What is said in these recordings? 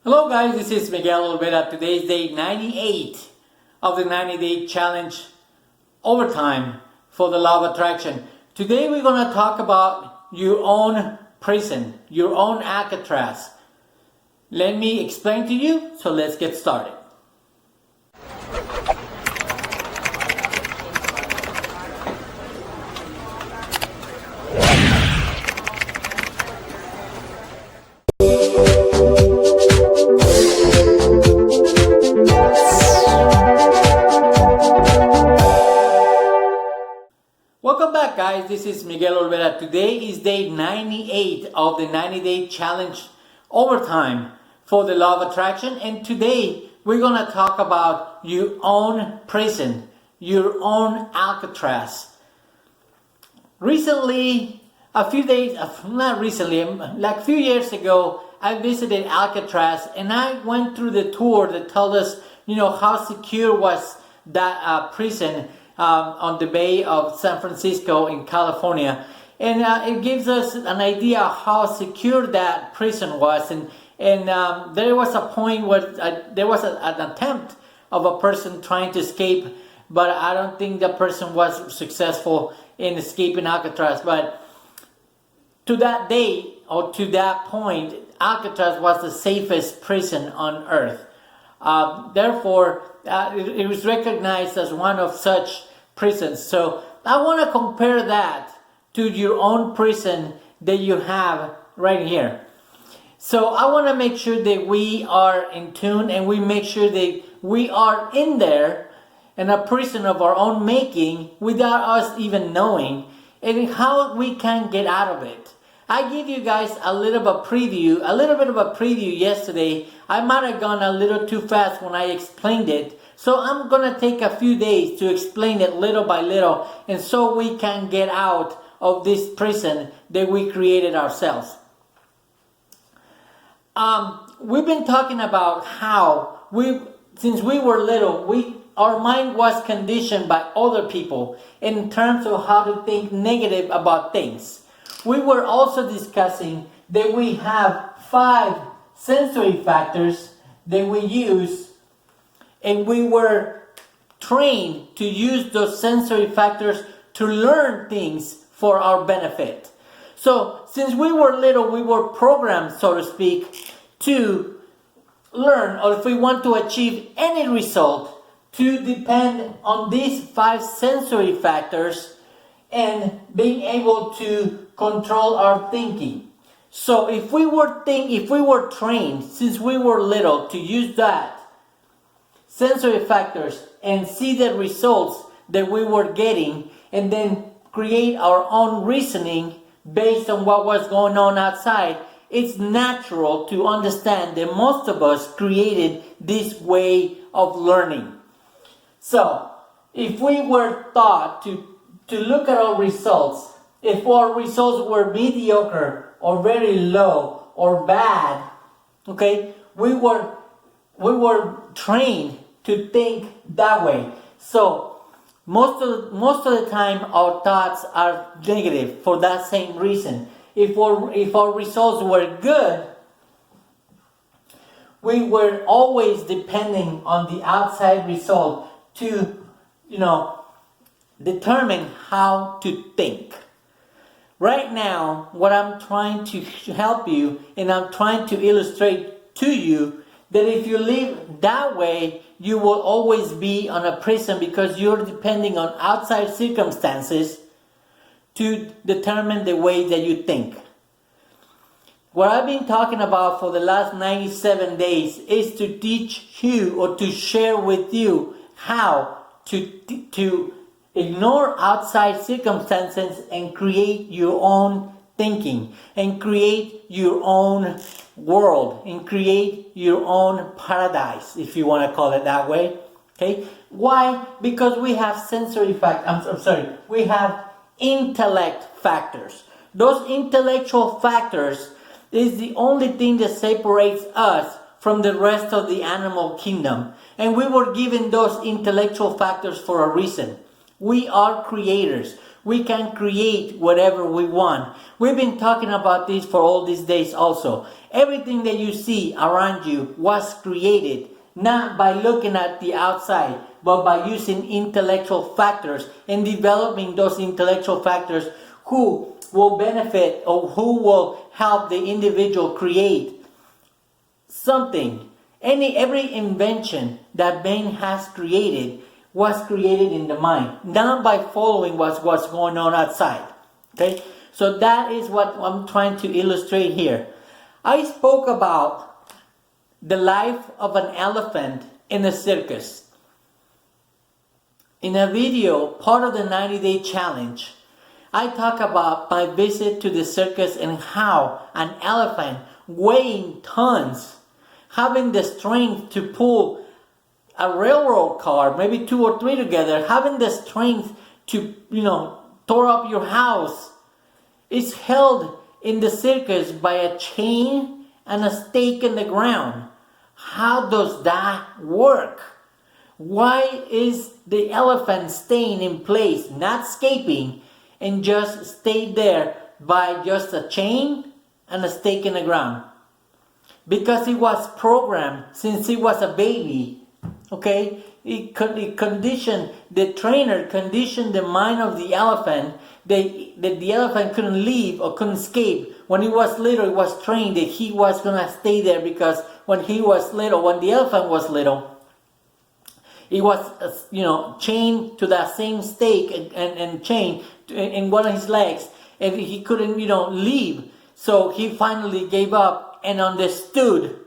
Hello guys, this is Miguel Olvera. Today is day 98 of the 90-day challenge overtime for the law of attraction. Today we're going to talk about your own prison, your own Alcatraz. Let me explain to you, so let's get started. Welcome back guys, this is Miguel Olvera. Today is day 98 of the 90-day challenge overtime for the law of attraction, and today we're going to talk about your own prison, your own Alcatraz. Recently, like a few years ago, I visited Alcatraz and I went through the tour that told us, how secure was that prison on the Bay of San Francisco in California, and it gives us an idea how secure that prison was. And there was a point where there was an attempt of a person trying to escape, but I don't think the person was successful in escaping Alcatraz. But to that day, or to that point, Alcatraz was the safest prison on earth. Therefore, it was recognized as one of such prisons. So I want to compare that to your own prison that you have right here. So I want to make sure that we are in tune and we make sure that we are in there in a prison of our own making without us even knowing, and how we can get out of it. I gave you guys a little bit of a preview yesterday. I might have gone a little too fast when I explained it. So I'm going to take a few days to explain it little by little, and so we can get out of this prison that we created ourselves. We've been talking about how since we were little, our mind was conditioned by other people in terms of how to think negative about things. We were also discussing that we have 5 sensory factors that we use, and we were trained to use those sensory factors to learn things for our benefit. So since we were little, we were programmed, so to speak, to learn, or if we want to achieve any result, to depend on these 5 sensory factors and being able to control our thinking. So if we were trained since we were little to use that sensory factors and see the results that we were getting, and then create our own reasoning based on what was going on outside, it's natural to understand that most of us created this way of learning. So if we were taught to look at our results, if our results were mediocre or very low or bad, okay, we were trained to think that way. So most of the time our thoughts are negative for that same reason. If our results were good, we were always depending on the outside result to determine how to think. Right now, what I'm trying to help you, and I'm trying to illustrate to you, that if you live that way, you will always be on a prison, because you're depending on outside circumstances to determine the way that you think. What I've been talking about for the last 97 days is to teach you, or to share with you, how to ignore outside circumstances and create your own thinking, and create your own world, and create your own paradise, if you want to call it that way. Okay? Why? Because we have we have intellect factors. Those intellectual factors is the only thing that separates us from the rest of the animal kingdom. And we were given those intellectual factors for a reason. We are creators. we can create whatever we want. We've been talking about this for all these days also. Everything that you see around you was created not by looking at the outside, but by using intellectual factors and developing those intellectual factors who will benefit or who will help the individual create something. Every invention that man has created was created in the mind, not by following what's going on outside. Okay, so that is what I'm trying to illustrate here. I spoke about the life of an elephant in a circus. In a video, part of the 90-day challenge, I talk about my visit to the circus and how an elephant weighing tons, having the strength to pull a railroad car, maybe 2 or 3 together, having the strength to, tore up your house, is held in the circus by a chain and a stake in the ground. How does that work? Why is the elephant staying in place, not escaping, and just stay there by just a chain and a stake in the ground? Because he was programmed since he was a baby. Okay, the trainer conditioned the mind of the elephant that the elephant couldn't leave or couldn't escape. When he was little, he was trained that he was gonna stay there, because when the elephant was little, he was chained to that same stake and chain in one of his legs, and he couldn't leave. So he finally gave up and understood,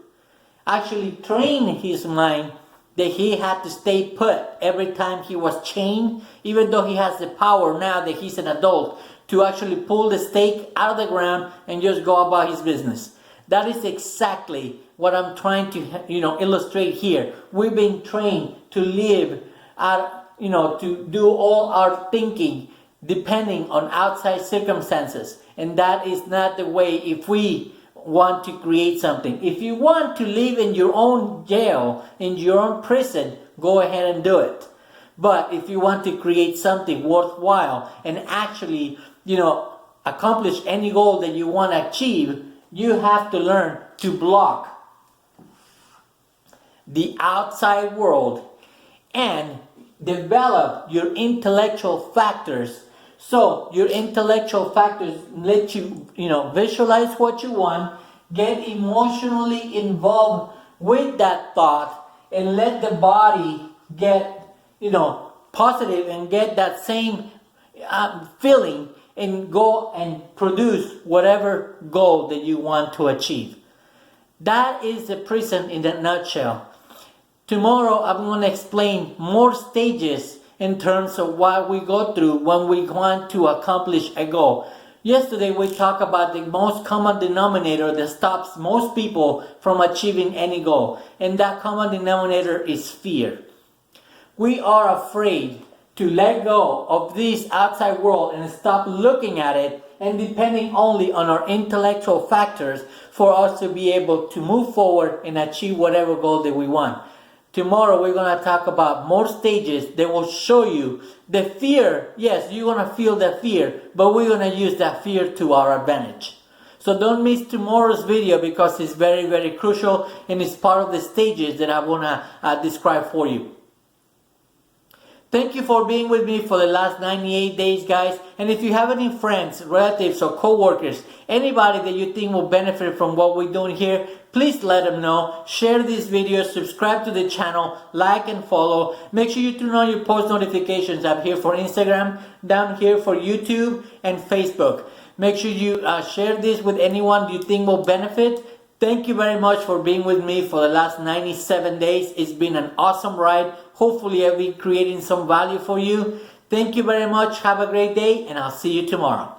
actually trained his mind that he had to stay put every time he was chained, even though he has the power now that he's an adult to actually pull the stake out of the ground and just go about his business. That is exactly what I'm trying to illustrate here. We've been trained to live to do all our thinking depending on outside circumstances, and that is not the way if we want to create something. If you want to live in your own jail, in your own prison, go ahead and do it. But if you want to create something worthwhile and actually, accomplish any goal that you want to achieve, you have to learn to block the outside world and develop your intellectual factors. So your intellectual factors let you, visualize what you want, get emotionally involved with that thought, and let the body get, positive and get that same feeling, and go and produce whatever goal that you want to achieve. That is the prison in a nutshell. Tomorrow I'm going to explain more stages in terms of what we go through when we want to accomplish a goal. Yesterday we talked about the most common denominator that stops most people from achieving any goal. And that common denominator is fear. We are afraid to let go of this outside world and stop looking at it and depending only on our intellectual factors for us to be able to move forward and achieve whatever goal that we want. Tomorrow we're going to talk about more stages that will show you the fear. Yes, you're going to feel that fear, but we're going to use that fear to our advantage. So don't miss tomorrow's video, because it's very, very crucial, and it's part of the stages that I want to describe for you. Thank you for being with me for the last 98 days, guys. And if you have any friends, relatives, or co-workers, anybody that you think will benefit from what we're doing here, please let them know. Share this video, subscribe to the channel, like and follow. Make sure you turn on your post notifications up here for Instagram, down here for YouTube and Facebook. Make sure you share this with anyone you think will benefit. Thank you very much for being with me for the last 97 days. It's been an awesome ride. Hopefully I'll be creating some value for you. Thank you very much. Have a great day, and I'll see you tomorrow.